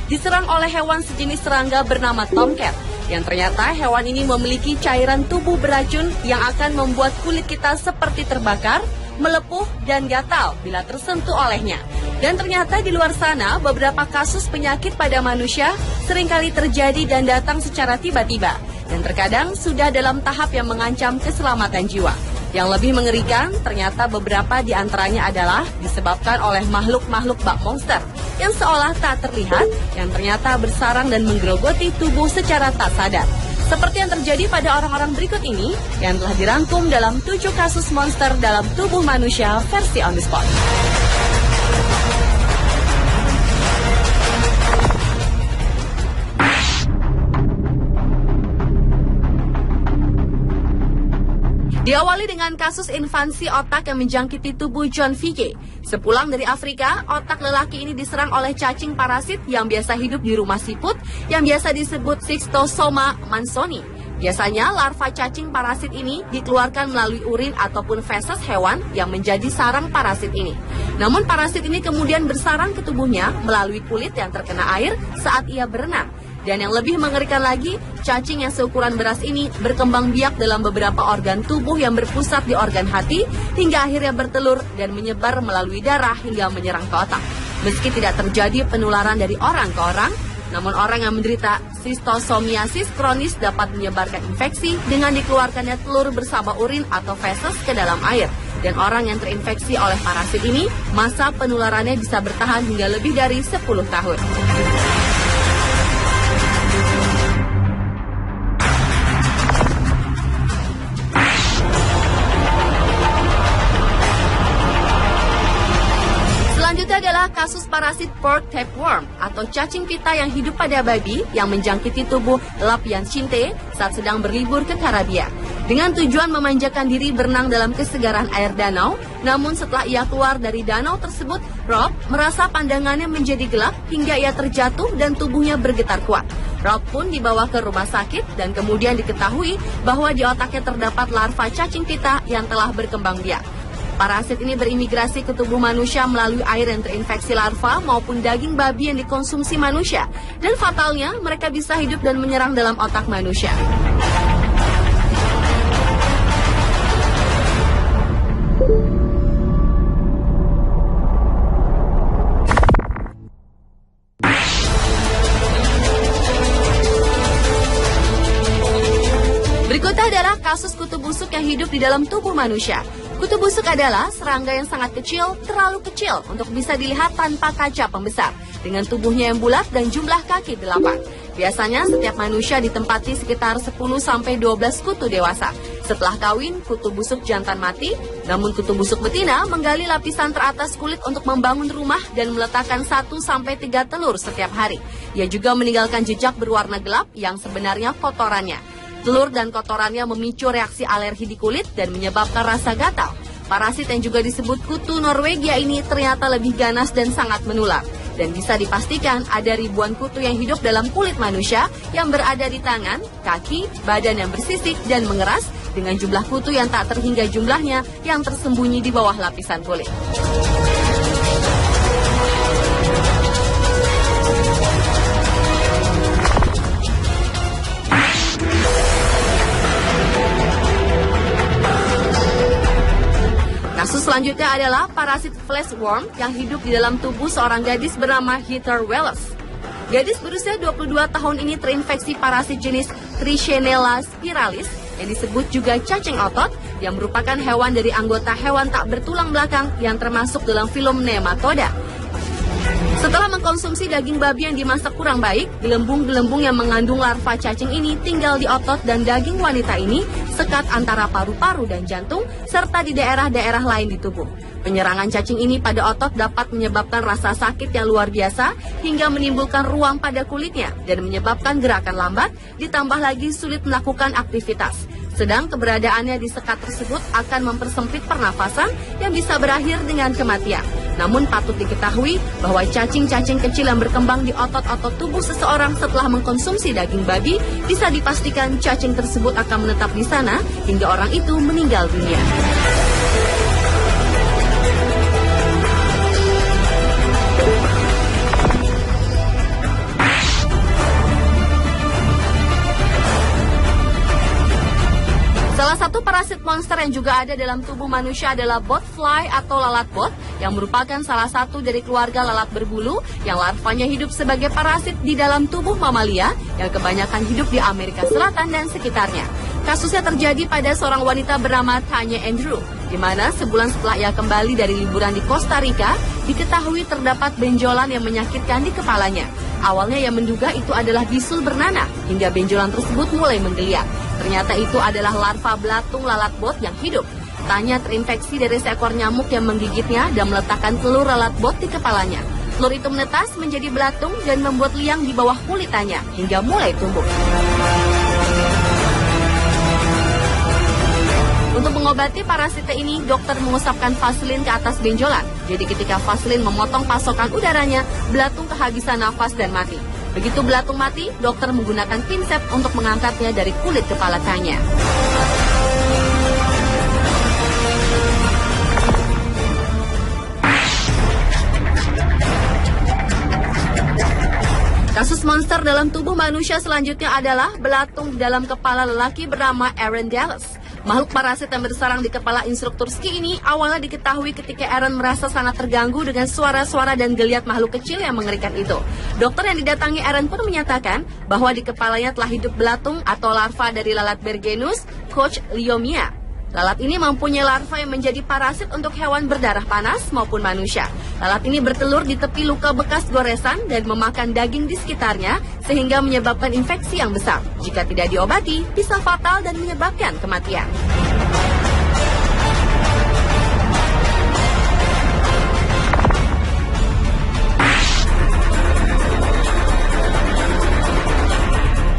diserang oleh hewan sejenis serangga bernama tomcat. Yang ternyata hewan ini memiliki cairan tubuh beracun yang akan membuat kulit kita seperti terbakar, melepuh, dan gatal bila tersentuh olehnya. Dan ternyata di luar sana beberapa kasus penyakit pada manusia seringkali terjadi dan datang secara tiba-tiba. Dan terkadang sudah dalam tahap yang mengancam keselamatan jiwa. Yang lebih mengerikan, ternyata beberapa di antaranya adalah disebabkan oleh makhluk-makhluk bak monster yang seolah tak terlihat, yang ternyata bersarang dan menggerogoti tubuh secara tak sadar. Seperti yang terjadi pada orang-orang berikut ini, yang telah dirangkum dalam 7 kasus monster dalam tubuh manusia versi On The Spot. Diawali dengan kasus invasi otak yang menjangkiti tubuh John Fige. Sepulang dari Afrika, otak lelaki ini diserang oleh cacing parasit yang biasa hidup di rumah siput yang biasa disebut Schistosoma mansoni. Biasanya larva cacing parasit ini dikeluarkan melalui urin ataupun feses hewan yang menjadi sarang parasit ini. Namun parasit ini kemudian bersarang ke tubuhnya melalui kulit yang terkena air saat ia berenang. Dan yang lebih mengerikan lagi, cacing yang seukuran beras ini berkembang biak dalam beberapa organ tubuh yang berpusat di organ hati hingga akhirnya bertelur dan menyebar melalui darah hingga menyerang ke otak. Meski tidak terjadi penularan dari orang ke orang, namun orang yang menderita schistosomiasis kronis dapat menyebarkan infeksi dengan dikeluarkannya telur bersama urin atau feses ke dalam air. Dan orang yang terinfeksi oleh parasit ini, masa penularannya bisa bertahan hingga lebih dari 10 tahun. Selanjutnya adalah kasus parasit pork tapeworm atau cacing pita yang hidup pada babi yang menjangkiti tubuh Lapian Cinte saat sedang berlibur ke Karibia. Dengan tujuan memanjakan diri berenang dalam kesegaran air danau, namun setelah ia keluar dari danau tersebut, Rob merasa pandangannya menjadi gelap hingga ia terjatuh dan tubuhnya bergetar kuat. Rob pun dibawa ke rumah sakit dan kemudian diketahui bahwa di otaknya terdapat larva cacing pita yang telah berkembang biak. Parasit ini berimigrasi ke tubuh manusia melalui air yang terinfeksi larva maupun daging babi yang dikonsumsi manusia. Dan fatalnya, mereka bisa hidup dan menyerang dalam otak manusia. Berikutnya adalah kasus kutu busuk yang hidup di dalam tubuh manusia. Kutu busuk adalah serangga yang sangat kecil, terlalu kecil untuk bisa dilihat tanpa kaca pembesar, dengan tubuhnya yang bulat dan jumlah kaki 8. Biasanya setiap manusia ditempati sekitar 10-12 kutu dewasa. Setelah kawin, kutu busuk jantan mati, namun kutu busuk betina menggali lapisan teratas kulit untuk membangun rumah dan meletakkan 1-3 telur setiap hari. Ia juga meninggalkan jejak berwarna gelap yang sebenarnya kotorannya. Telur dan kotorannya memicu reaksi alergi di kulit dan menyebabkan rasa gatal. Parasit yang juga disebut kutu Norwegia ini ternyata lebih ganas dan sangat menular. Dan bisa dipastikan ada ribuan kutu yang hidup dalam kulit manusia yang berada di tangan, kaki, badan yang bersisik dan mengeras dengan jumlah kutu yang tak terhingga jumlahnya yang tersembunyi di bawah lapisan kulit. Kasus selanjutnya adalah parasit fleshworm yang hidup di dalam tubuh seorang gadis bernama Heather Wallace. Gadis berusia 22 tahun ini terinfeksi parasit jenis Trichinella spiralis yang disebut juga cacing otot yang merupakan hewan dari anggota hewan tak bertulang belakang yang termasuk dalam film Nematoda. Setelah mengkonsumsi daging babi yang dimasak kurang baik, gelembung-gelembung yang mengandung larva cacing ini tinggal di otot dan daging wanita ini sekat antara paru-paru dan jantung, serta di daerah-daerah lain di tubuh. Penyerangan cacing ini pada otot dapat menyebabkan rasa sakit yang luar biasa hingga menimbulkan ruam pada kulitnya dan menyebabkan gerakan lambat, ditambah lagi sulit melakukan aktivitas. Sedang keberadaannya di sekat tersebut akan mempersempit pernafasan yang bisa berakhir dengan kematian. Namun patut diketahui bahwa cacing-cacing kecil yang berkembang di otot-otot tubuh seseorang setelah mengkonsumsi daging babi bisa dipastikan cacing tersebut akan menetap di sana hingga orang itu meninggal dunia. monster yang juga ada dalam tubuh manusia adalah botfly atau lalat bot yang merupakan salah satu dari keluarga lalat berbulu yang larvanya hidup sebagai parasit di dalam tubuh mamalia yang kebanyakan hidup di Amerika Selatan dan sekitarnya. Kasusnya terjadi pada seorang wanita bernama Tanya Andrew, di mana sebulan setelah ia kembali dari liburan di Costa Rica, diketahui terdapat benjolan yang menyakitkan di kepalanya. Awalnya ia menduga itu adalah bisul bernanah, hingga benjolan tersebut mulai menggeliat. Ternyata itu adalah larva belatung lalat bot yang hidup. Tanya terinfeksi dari seekor nyamuk yang menggigitnya dan meletakkan telur lalat bot di kepalanya. Telur itu menetas menjadi belatung dan membuat liang di bawah kulit Tanya, hingga mulai tumbuh. Untuk mengobati parasitnya ini, dokter mengusapkan vaselin ke atas benjolan. Jadi ketika vaselin memotong pasokan udaranya, belatung kehabisan nafas dan mati. Begitu belatung mati, dokter menggunakan pinsep untuk mengangkatnya dari kulit kepala Tanya. Kasus monster dalam tubuh manusia selanjutnya adalah belatung dalam kepala lelaki bernama Aaron Dallas. Makhluk parasit yang bersarang di kepala instruktur ski ini awalnya diketahui ketika Aaron merasa sangat terganggu dengan suara-suara dan geliat makhluk kecil yang mengerikan itu. Dokter yang didatangi Aaron pun menyatakan bahwa di kepalanya telah hidup belatung atau larva dari lalat Bergenus Kochliomia. Lalat ini mempunyai larva yang menjadi parasit untuk hewan berdarah panas maupun manusia. Lalat ini bertelur di tepi luka bekas goresan dan memakan daging di sekitarnya sehingga menyebabkan infeksi yang besar. Jika tidak diobati, bisa fatal dan menyebabkan kematian.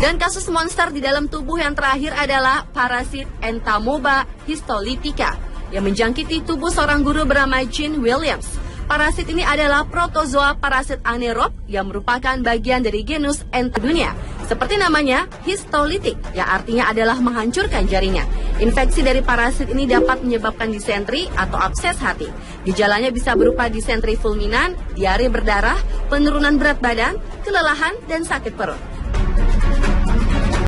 Dan kasus monster di dalam tubuh yang terakhir adalah parasit Entamoeba histolytica yang menjangkiti tubuh seorang guru bernama Gene Williams. Parasit ini adalah protozoa parasit anaerob yang merupakan bagian dari genus Entadunia. Seperti namanya, histolytic, yang artinya adalah menghancurkan jaringan. Infeksi dari parasit ini dapat menyebabkan disentri atau abses hati. Gejalanya bisa berupa disentri fulminan, diare berdarah, penurunan berat badan, kelelahan, dan sakit perut.